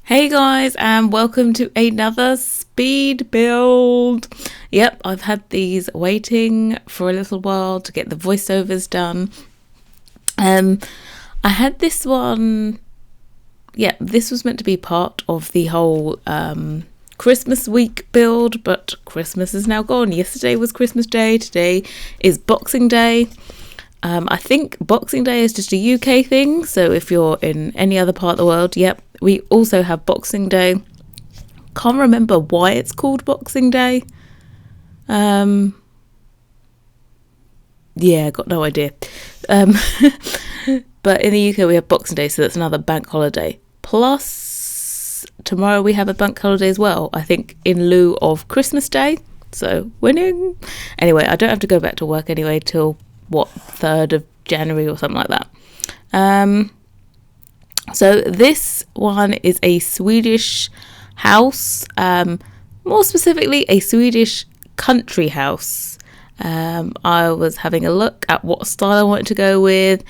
Hey guys, and welcome to another speed build. Yep, I've had these waiting for a little while to get the voiceovers done. I had this one, this was meant to be part of the whole Christmas week build, but Christmas is now gone. Yesterday was Christmas Day, today is Boxing Day. I think Boxing Day is just a UK thing, so if you're in any other part of the world, we also have Boxing Day. Can't remember why it's called Boxing Day. Got no idea. But in the UK we have Boxing Day, so that's another bank holiday. Plus, tomorrow we have a bank holiday as well, I think in lieu of Christmas Day. So, winning. Anyway, I don't have to go back to work anyway till 3rd of January or something like that. So this one is a Swedish house, more specifically a Swedish country house. I was having a look at what style I wanted to go with,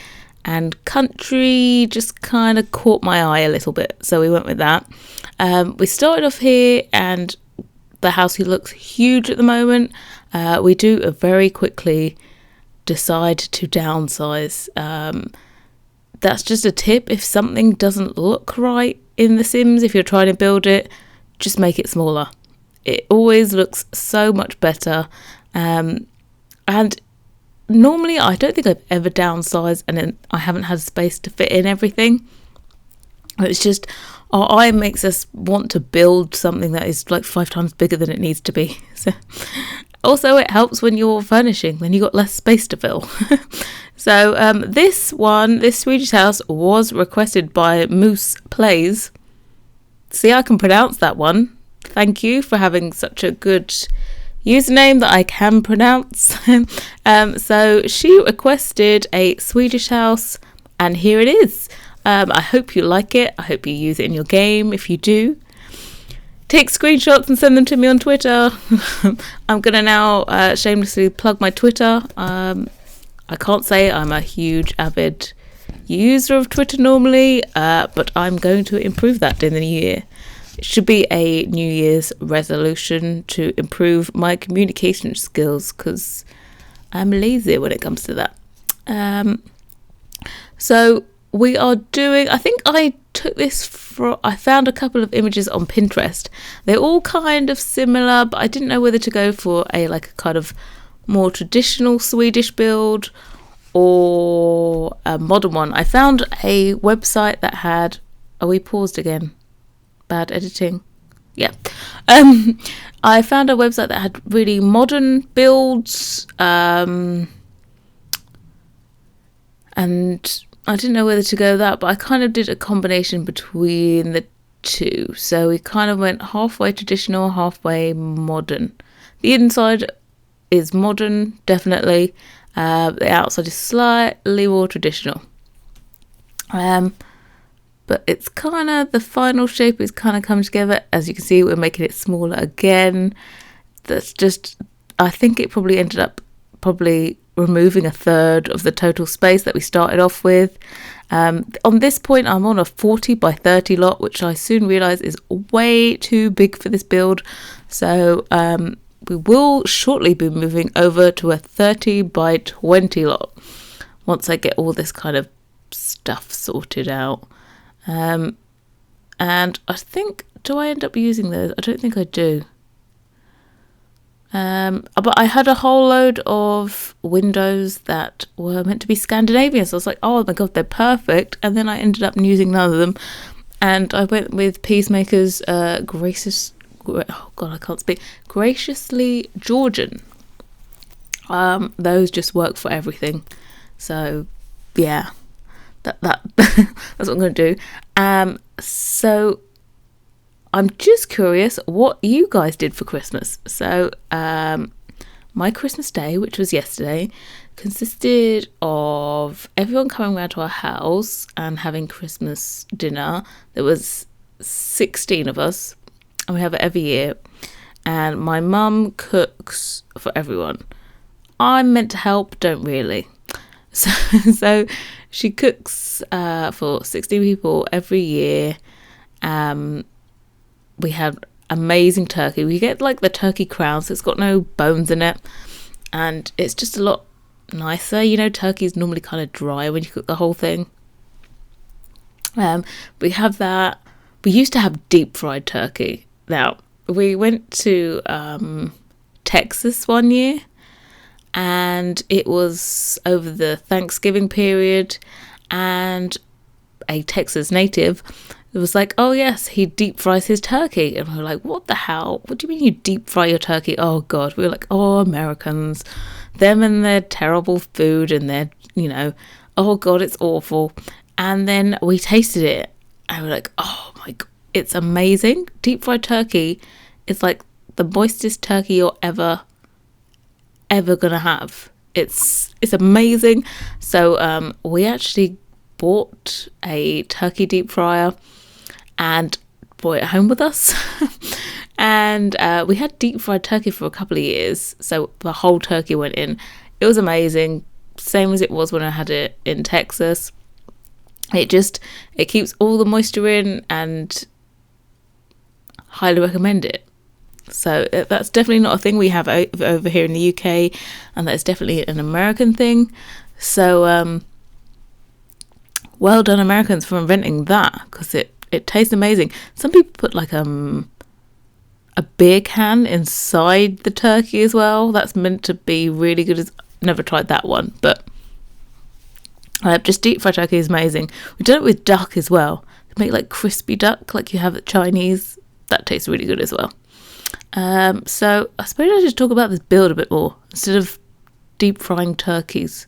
and country just kind of caught my eye a little bit, so we went with that. We started off here, and the house looks huge at the moment. We do very quickly decide to downsize. That's just a tip. If something doesn't look right in The Sims, if you're trying to build it, just make it smaller. It always looks so much better. And normally I don't think I've ever downsized and then I haven't had space to fit in everything. It's just our eye makes us want to build something that is like 5 times bigger than it needs to be. So also, it helps when you're furnishing, then you've got less space to fill. So this Swedish house was requested by Moose Plays. See, I can pronounce that one. Thank you for having such a good username that I can pronounce. So she requested a Swedish house, and here it is. I hope you like it. I hope you use it in your game. If you do, take screenshots and send them to me on Twitter. I'm going to now shamelessly plug my Twitter. I can't say I'm a huge avid user of Twitter normally, but I'm going to improve that in the new year. It should be a New Year's resolution to improve my communication skills, because I'm lazy when it comes to that. So we are doing, I think I took this from, I found a couple of images on Pinterest. They're all kind of similar, but I didn't know whether to go for a kind of more traditional Swedish build or a modern one. I found a website that had, are we paused again? Bad editing. Yeah. I found a website that had really modern builds, and I didn't know whether to go that, but I kind of did a combination between the two. So we kind of went halfway traditional, halfway modern. The inside is modern, definitely. The outside is slightly more traditional. But it's kind of, the final shape is kind of coming together. As you can see, we're making it smaller again. That's just, I think it probably ended up removing a third of the total space that we started off with. On this point, I'm on a 40 by 30 lot, which I soon realised is way too big for this build. So we will shortly be moving over to a 30 by 20 lot once I get all this kind of stuff sorted out. And I think, do I end up using those? I don't think I do. But I had a whole load of windows that were meant to be Scandinavian, so I was like, oh my god, they're perfect. And then I ended up using none of them, and I went with Peacemaker's graciously Georgian. Those just work for everything. So yeah, that that's what I'm going to do. So I'm just curious what you guys did for Christmas. So my Christmas Day, which was yesterday, consisted of everyone coming round to our house and having Christmas dinner. There was 16 of us, and we have it every year. And my mum cooks for everyone. I'm meant to help, don't really. So she cooks for 16 people every year. We had amazing turkey. We get like the turkey crown, so it's got no bones in it, and it's just a lot nicer. You know, turkey's normally kind of dry when you cook the whole thing. We have that. We used to have deep fried turkey. Now, we went to Texas one year, and it was over the Thanksgiving period, and a Texas native was like, oh yes, he deep fries his turkey. And we were like, what the hell? What do you mean you deep fry your turkey? Oh God. We were like, oh, Americans, them and their terrible food and their, you know, oh God, it's awful. And then we tasted it and we were like, oh my God, it's amazing. Deep fried turkey is like the moistest turkey you're ever gonna have. It's amazing. So we actually bought a turkey deep fryer and brought it home with us. And we had deep fried turkey for a couple of years, so the whole turkey went in. It was amazing, same as it was when I had it in Texas. It keeps all the moisture in, and highly recommend it. So that's definitely not a thing we have over here in the UK, and that's definitely an American thing. So well done, Americans, for inventing that, because it tastes amazing. Some people put like a beer can inside the turkey as well. That's meant to be really good. Never tried that one, but just deep fried turkey is amazing. We've done it with duck as well. They make like crispy duck like you have at Chinese. That tastes really good as well. So I suppose I should talk about this build a bit more instead of deep frying turkeys.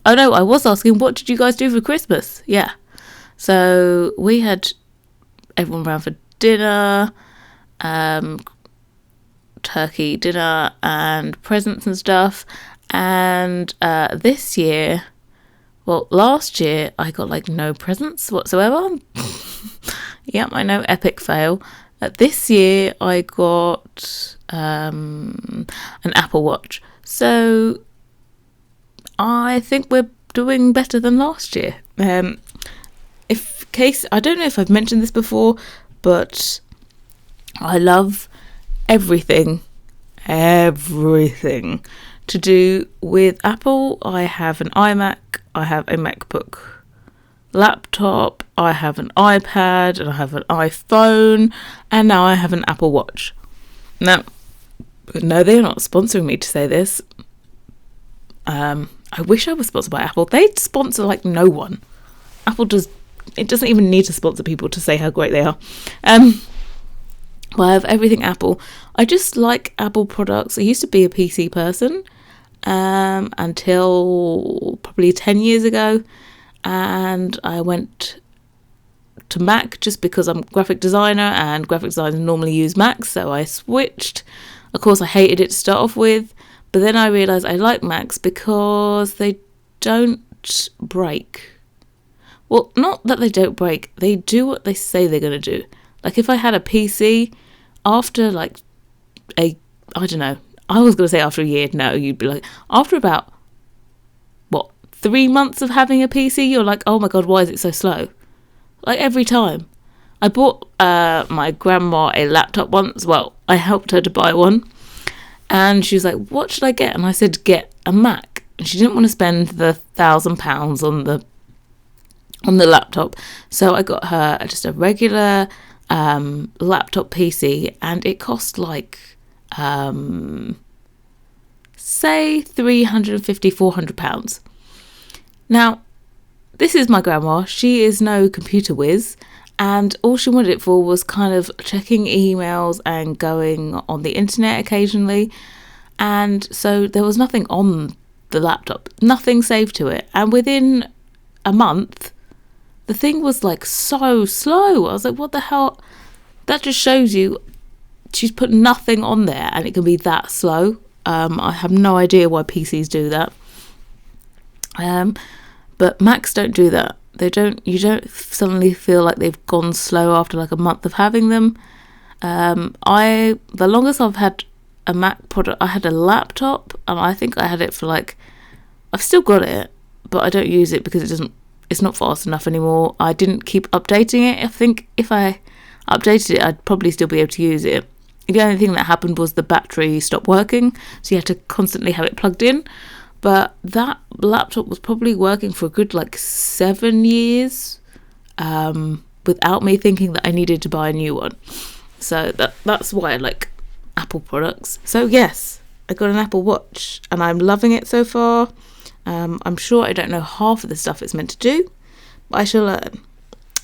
Oh no, I was asking, what did you guys do for Christmas? Yeah. So we had everyone around for dinner, turkey dinner and presents and stuff. And this year, well, last year I got like no presents whatsoever. Yep, I know, epic fail. This year I got an Apple Watch. So I think we're doing better than last year. I don't know if I've mentioned this before, but I love everything to do with Apple. I have an iMac, I have a MacBook laptop, I have an iPad, and I have an iPhone, and now I have an Apple Watch. Now, no, they're not sponsoring me to say this. I wish I was sponsored by Apple. They sponsor like no one. Apple it doesn't even need to sponsor people to say how great they are. Well, I have everything Apple. I just like Apple products. I used to be a PC person until probably 10 years ago, and I went to Mac just because I'm a graphic designer and graphic designers normally use Macs, so I switched. Of course, I hated it to start off with, but then I realised I like Macs because they don't break. Well, not that they don't break, they do what they say they're going to do. Like if I had a PC, after like I don't know, I was going to say after a year, no, you'd be like, after about, 3 months of having a PC, you're like, oh my God, why is it so slow? Like every time. I bought my grandma a laptop once. Well, I helped her to buy one. And she was like, what should I get? And I said, get a Mac. And she didn't want to spend the £1,000 on the laptop. So I got her just a regular laptop PC, and it cost like, say £350-400. Now, this is my grandma. She is no computer whiz, and all she wanted it for was kind of checking emails and going on the internet occasionally. And so there was nothing on the laptop, nothing saved to it. And within a month, the thing was like so slow. I was like, what the hell? That just shows you she's put nothing on there and it can be that slow. I have no idea why PCs do that. But Macs don't do that. You don't suddenly feel like they've gone slow after like a month of having them. The longest I've had a Mac product, I had a laptop, and I think I had it for like, I've still got it, but I don't use it because it's not fast enough anymore. I didn't keep updating it. I think if I updated it, I'd probably still be able to use it. The only thing that happened was the battery stopped working, so you had to constantly have it plugged in. But that laptop was probably working for a good 7 years without me thinking that I needed to buy a new one. So that's why I like Apple products. So yes, I got an Apple Watch and I'm loving it so far. I'm sure I don't know half of the stuff it's meant to do, but I shall learn.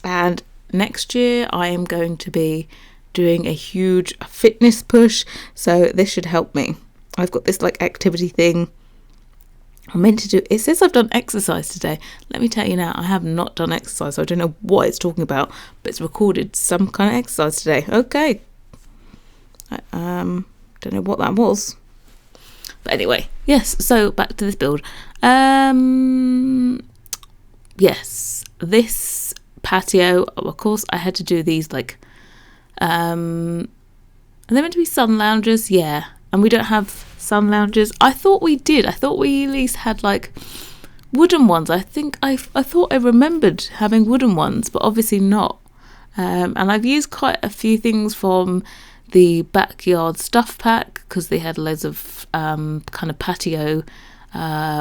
And next year I am going to be doing a huge fitness push, so this should help me. I've got this activity thing I'm meant to do. It says I've done exercise today. Let me tell you now, I have not done exercise, so I don't know what it's talking about, but it's recorded some kind of exercise today. Okay. I don't know what that was. But anyway, yes, so back to this build. Yes, this patio, of course I had to do these are they meant to be sun loungers? Yeah. And we don't have sun loungers. I thought we did. I thought we at least had wooden ones. I thought I remembered having wooden ones, but obviously not. And I've used quite a few things from the backyard stuff pack because they had loads of kind of patio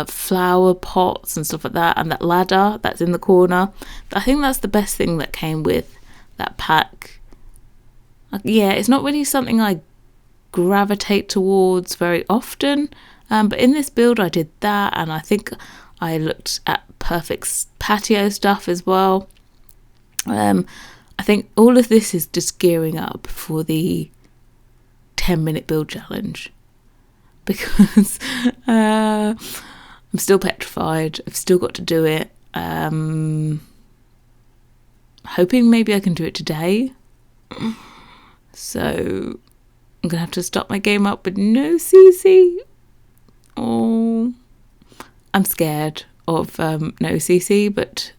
flower pots and stuff like that, and that ladder that's in the corner. I think that's the best thing that came with that pack. Yeah, it's not really something I gravitate towards very often, but in this build I did that, and I think I looked at perfect patio stuff as well. I think all of this is just gearing up for the 10-minute build challenge because I'm still petrified. I've still got to do it. Hoping maybe I can do it today. So I'm gonna have to stop my game up with no CC. Oh, I'm scared of no CC, but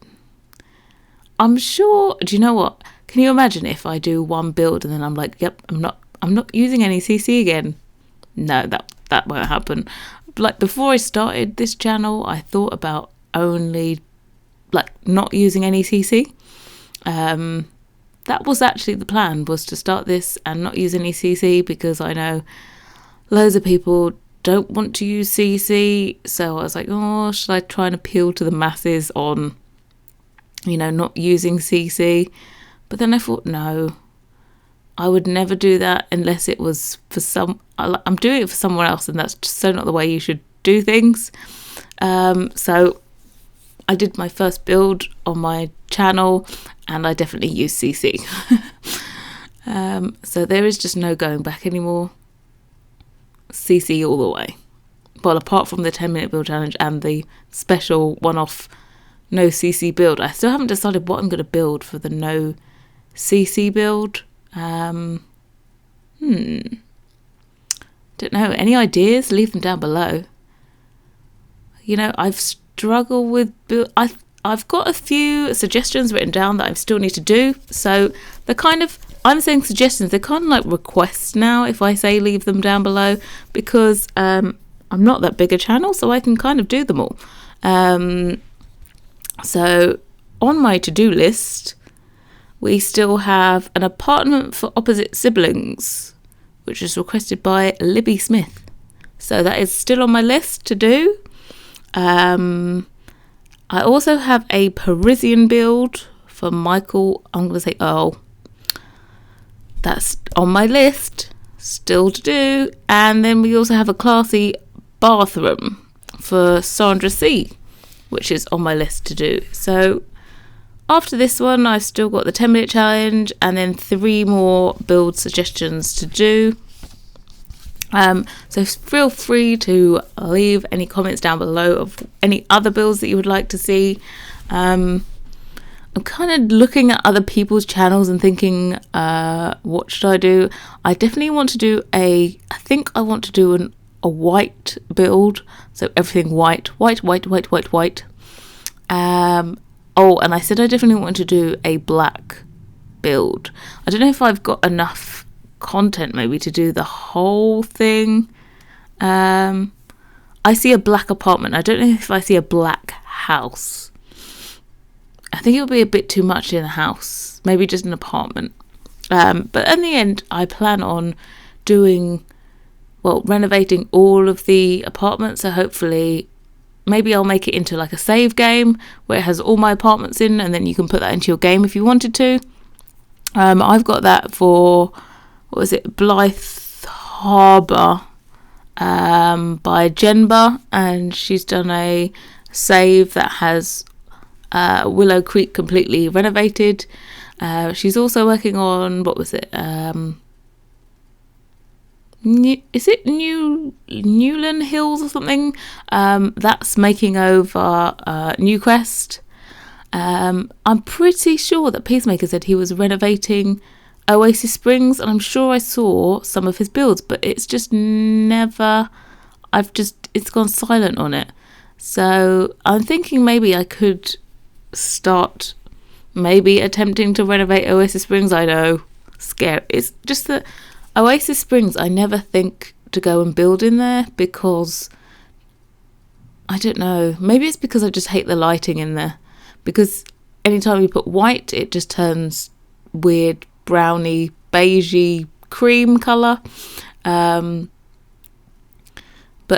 I'm sure. Do you know what? Can you imagine if I do one build and then I'm like, yep, I'm not using any CC again? No, that won't happen. Before I started this channel, I thought about only not using any CC. That was actually the plan, was to start this and not use any CC, because I know loads of people don't want to use CC. So I was like, oh, should I try and appeal to the masses on, not using CC? But then I thought, no, I would never do that unless it was for I'm doing it for someone else, and that's just so not the way you should do things. So I did my first build on my channel and I definitely used CC. So there is just no going back anymore. CC all the way. Well, apart from the 10-minute build challenge and the special one-off no CC build, I still haven't decided what I'm going to build for the no CC build. Don't know. Any ideas? Leave them down below. I've struggled with I've got a few suggestions written down that I still need to do. So I'm saying suggestions, they're kind of like requests now if I say leave them down below, because I'm not that big a channel, so I can kind of do them all. So on my to-do list, we still have an apartment for opposite siblings, which is requested by Libby Smith. So that is still on my list to do. I also have a Parisian build for Michael, I'm going to say Earl. That's on my list, still to do. And then we also have a classy bathroom for Sandra C, which is on my list to do. So after this one, I've still got the 10-minute challenge and then 3 more build suggestions to do. So feel free to leave any comments down below of any other builds that you would like to see. I'm kind of looking at other people's channels and thinking, what should I do? I definitely want to do I think I want to do a white build. So everything white. And I said I definitely want to do a black build. I don't know if I've got enough content maybe to do the whole thing. I see a black apartment. I don't know if I see a black house. I think it would be a bit too much in a house. Maybe just an apartment. But in the end, I plan on renovating all of the apartments. So hopefully, maybe I'll make it into like a save game where it has all my apartments in, and then you can put that into your game if you wanted to. I've got that for, what was it, Blythe Harbour by Jenba, and she's done a save that has Willow Creek completely renovated. She's also working on, what was it, is it Newland Hills or something? That's making over Newcrest. I'm pretty sure that Peacemaker said he was renovating Oasis Springs, and I'm sure I saw some of his builds, but it's just never, it's gone silent on it. So I'm thinking maybe I could start maybe attempting to renovate Oasis Springs. I know, scary. It's just that Oasis Springs, I never think to go and build in there because, I don't know, maybe it's because I just hate the lighting in there. Because anytime you put white, it just turns weird browny, beigey, cream colour. But,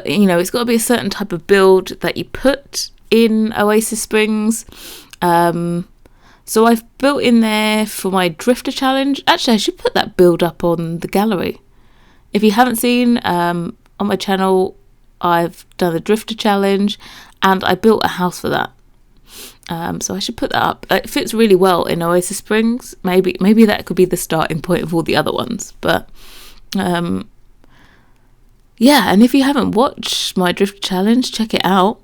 you know, it's got to be a certain type of build that you put in Oasis Springs. So I've built in there for my Drifter Challenge. Actually, I should put that build up on the gallery. If you haven't seen, on my channel, I've done the Drifter Challenge and I built a house for that. So I should put that up. It fits really well in Oasis Springs. Maybe that could be the starting point of all the other ones. But yeah, and if you haven't watched my Drifter Challenge, check it out.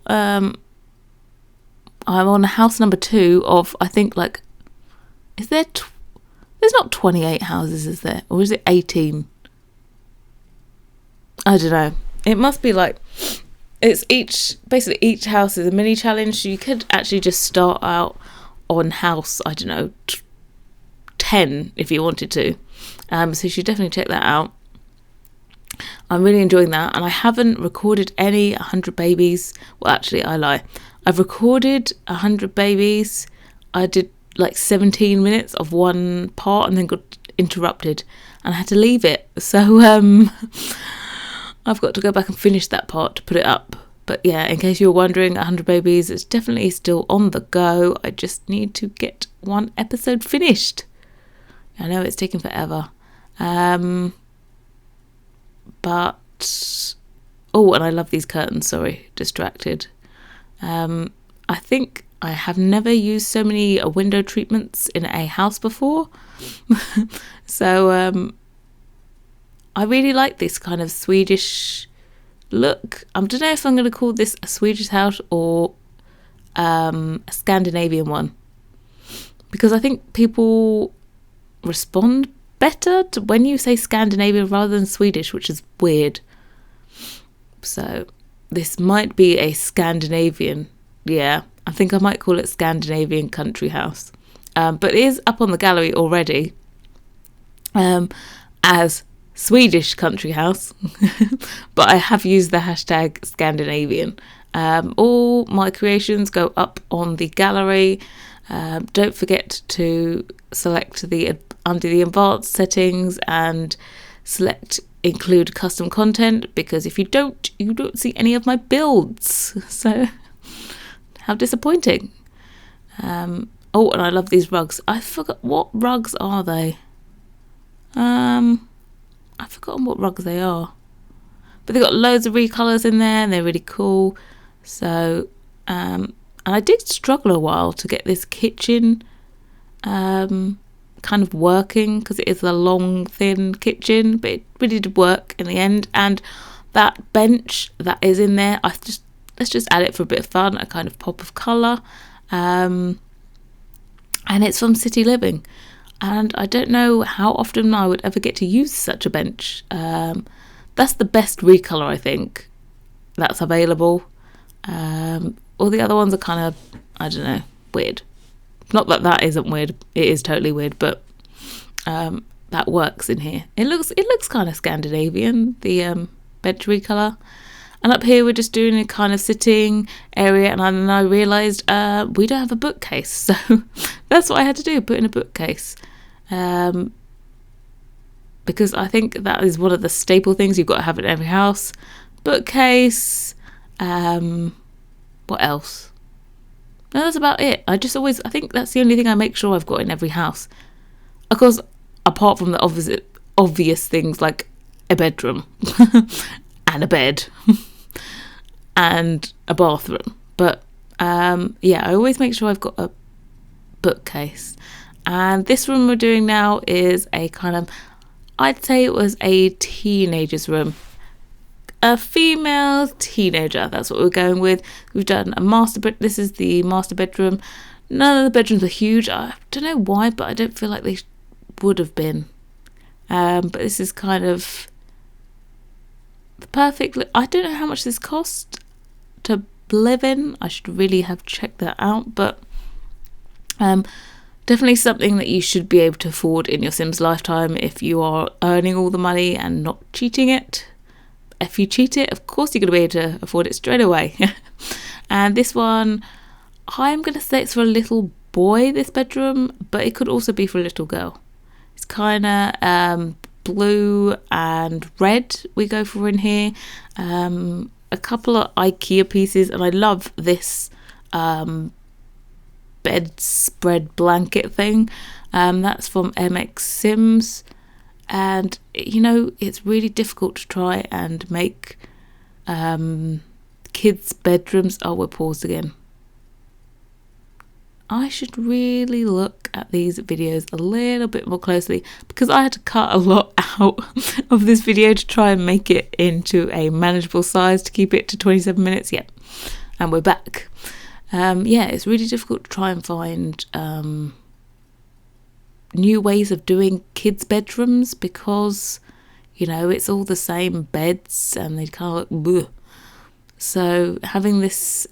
I'm on house number 2 of, I think, like, is there, there's not 28 houses, is there? Or is it 18? I don't know. It must be like, it's basically each house is a mini challenge. So you could actually just start out on house, I don't know, 10 if you wanted to. So you should definitely check that out. I'm really enjoying that, and I haven't recorded any 100 babies. Well, actually, I lie. I've recorded 100 babies. I did like 17 minutes of one part and then got interrupted and I had to leave it. So I've got to go back and finish that part to put it up. But yeah, in case you're wondering, 100 babies, it's definitely still on the go. I just need to get one episode finished. I know it's taking forever. But, oh, and I love these curtains, sorry, distracted. I think I have never used so many window treatments in a house before. So I really like this kind of Swedish look. I don't know if I'm going to call this a Swedish house or a Scandinavian one, because I think people respond better to when you say Scandinavian rather than Swedish, which is weird. So this might be a Scandinavian. Yeah, I think I might call it Scandinavian country house. But it is up on the gallery already as Swedish country house. But I have used the hashtag Scandinavian. All my creations go up on the gallery. Don't forget to select under the advanced settings and select include custom content, because if you don't see any of my builds. So how disappointing. Oh, and I love these rugs. I forgot, what rugs are they? I've forgotten what rugs they are. But they've got loads of recolours in there and they're really cool. So, and I did struggle a while to get this kitchen kind of working, because it is a long, thin kitchen, but it really did work in the end. And that bench that is in there, let's just add it for a bit of fun, a kind of pop of colour. And it's from City Living. And I don't know how often I would ever get to use such a bench. That's the best recolour, I think, that's available. All the other ones are kind of, I don't know, weird. Not that that isn't weird. It is totally weird, but that works in here. It looks kind of Scandinavian, the bench recolour. And up here we're just doing a kind of sitting area, and then I realised we don't have a bookcase, so that's what I had to do, put in a bookcase. because I think that is one of the staple things you've got to have in every house. Bookcase. What else? No, that's about it. I think that's the only thing I make sure I've got in every house. Of course, apart from the obvious things like a bedroom and a bed and a bathroom. But I always make sure I've got a bookcase. And this room we're doing now is a kind of, I'd say it was a teenager's room. A female teenager, that's what we're going with. We've done a master bed. This is the master bedroom. None of the bedrooms are huge. I don't know why, but I don't feel like they would have been. But this is kind of the perfect. I don't know how much this cost to live in. I should really have checked that out, but definitely something that you should be able to afford in your Sims lifetime if you are earning all the money and not cheating it. If you cheat it, of course you're going to be able to afford it straight away. And this one, I'm going to say it's for a little boy, this bedroom, but it could also be for a little girl. It's kind of blue and red we go for in here. A couple of IKEA pieces, and I love this bedspread blanket thing. That's from MX Sims. And it's really difficult to try and make kids' bedrooms. Oh, we're paused again. I should really look at these videos a little bit more closely, because I had to cut a lot out of this video to try and make it into a manageable size to keep it to 27 minutes. Yep, and we're back. It's really difficult to try and find new ways of doing kids' bedrooms, because it's all the same beds and they kind of look bleh. So having this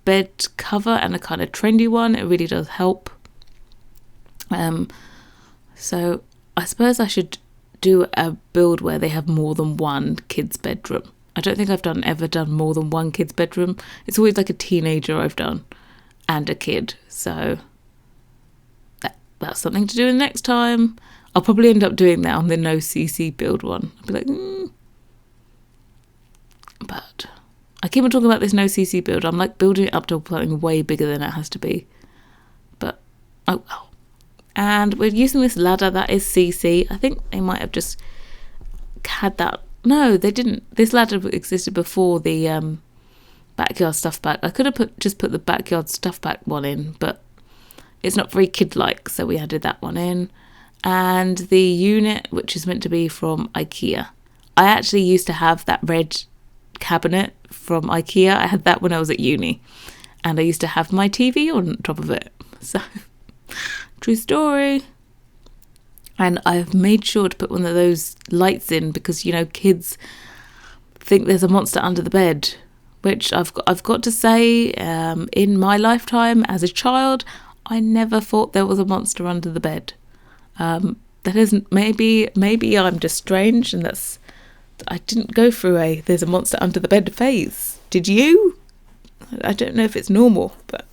bed cover, and a kind of trendy one, it really does help. So I suppose I should do a build where they have more than one kids' bedroom. I don't think I've ever done more than one kid's bedroom. It's always like a teenager I've done and a kid, so that's something to do in the next time. I'll probably end up doing that on the no CC build one. I'll be like, But I keep on talking about this no CC build. I'm like building it up to something way bigger than it has to be. But, oh well. And we're using this ladder that is CC. I think they might have just had that. No, they didn't. This ladder existed before the backyard stuff pack. I could have just put the backyard stuff pack one in, but it's not very kid-like, so we added that one in. And the unit, which is meant to be from IKEA. I actually used to have that red cabinet from IKEA. I had that when I was at uni. And I used to have my TV on top of it. So, true story. And I've made sure to put one of those lights in because, kids think there's a monster under the bed. Which I've got to say, in my lifetime as a child, I never thought there was a monster under the bed. That isn't, maybe I'm just strange, and I didn't go through there's a monster under the bed phase. Did you? I don't know if it's normal, but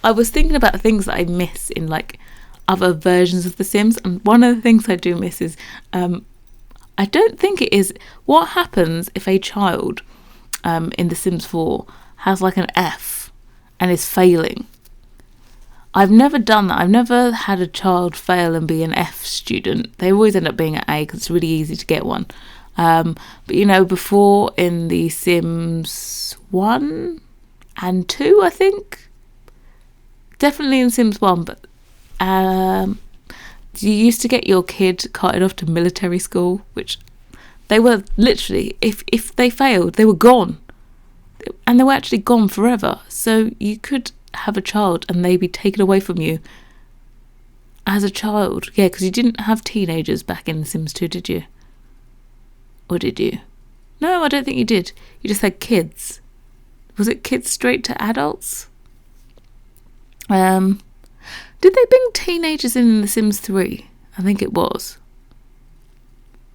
I was thinking about things that I miss in like other versions of The Sims, and one of the things I do miss is I don't think it is what happens if a child in The Sims 4 has like an F and is failing. I've never done that. I've never had a child fail and be an F student. They always end up being an A because it's really easy to get one. But before in The Sims 1 and 2, I think. Definitely in Sims 1, but you used to get your kid carted off to military school, which they were literally, if they failed, they were gone. And they were actually gone forever. So you could have a child and they be taken away from you as a child. Yeah, because you didn't have teenagers back in The Sims 2, did you? Or did you? No, I don't think you did. You just had kids. Was it kids straight to adults? Did they bring teenagers in The Sims 3? I think it was.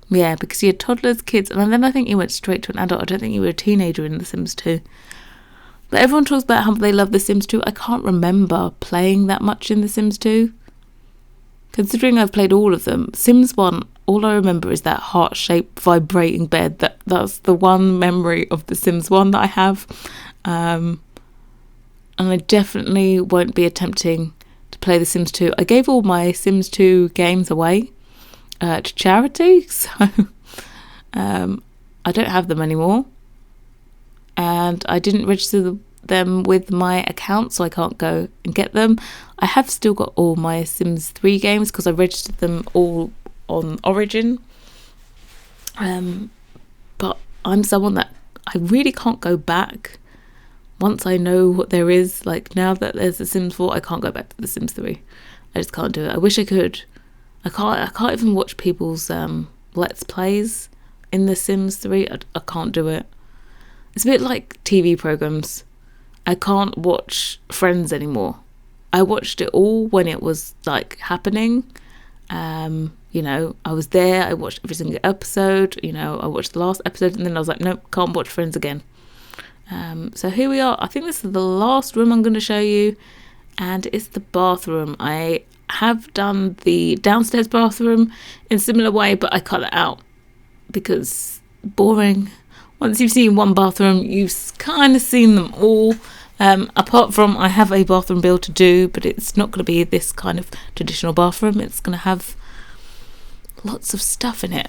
Yeah, because you had toddlers, kids, and then I think you went straight to an adult. I don't think you were a teenager in The Sims 2. But everyone talks about how they love The Sims 2. I can't remember playing that much in The Sims 2. considering I've played all of them, Sims 1, all I remember is that heart-shaped vibrating bed. That's the one memory of The Sims 1 that I have. And I definitely won't be attempting to play The Sims 2. I gave all my Sims 2 games away to charity, so I don't have them anymore. And I didn't register them with my account, so I can't go and get them. I have still got all my Sims 3 games because I registered them all on Origin. But I'm someone that I really can't go back once I know what there is. Like, now that there's The Sims 4, I can't go back to The Sims 3. I just can't do it. I wish I could. I can't even watch people's Let's Plays in The Sims 3. I can't do it. It's a bit like TV programs. I can't watch Friends anymore. I watched it all when it was like happening. I was there. I watched every single episode. I watched the last episode and then I was like, nope, can't watch Friends again. So here we are. I think this is the last room I'm going to show you, and it's the bathroom. I have done the downstairs bathroom in a similar way, but I cut that out because boring. Once you've seen one bathroom, you've kind of seen them all. Apart from, I have a bathroom build to do, but it's not going to be this kind of traditional bathroom. It's going to have lots of stuff in it.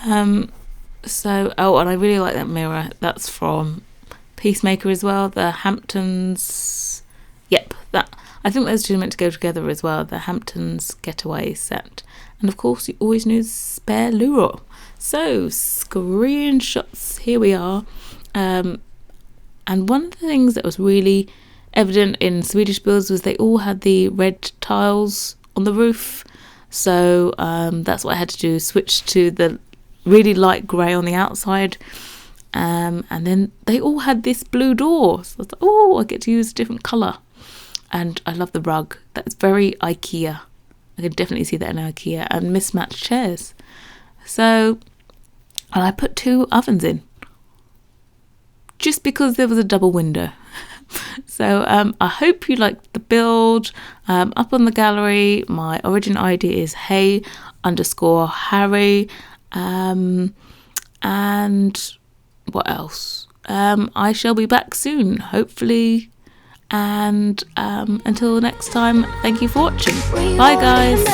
And I really like that mirror. That's from Peacemaker as well. The Hamptons. Yep, that. I think those two are meant to go together as well. The Hamptons Getaway set. And of course, you always need spare loo roll. So, screenshots. Here we are. And one of the things that was really evident in Swedish builds was they all had the red tiles on the roof. So that's what I had to do, switch to the really light grey on the outside. And then they all had this blue door. So I was like, I get to use a different colour. And I love the rug. That's very IKEA. I can definitely see that in IKEA. And mismatched chairs. So, and I put 2 ovens in. Just because there was a double window. So I hope you liked the build. Up on the gallery, my origin ID is hey_Harry. And what else? I shall be back soon, hopefully. And until next time, thank you for watching. Bye, guys.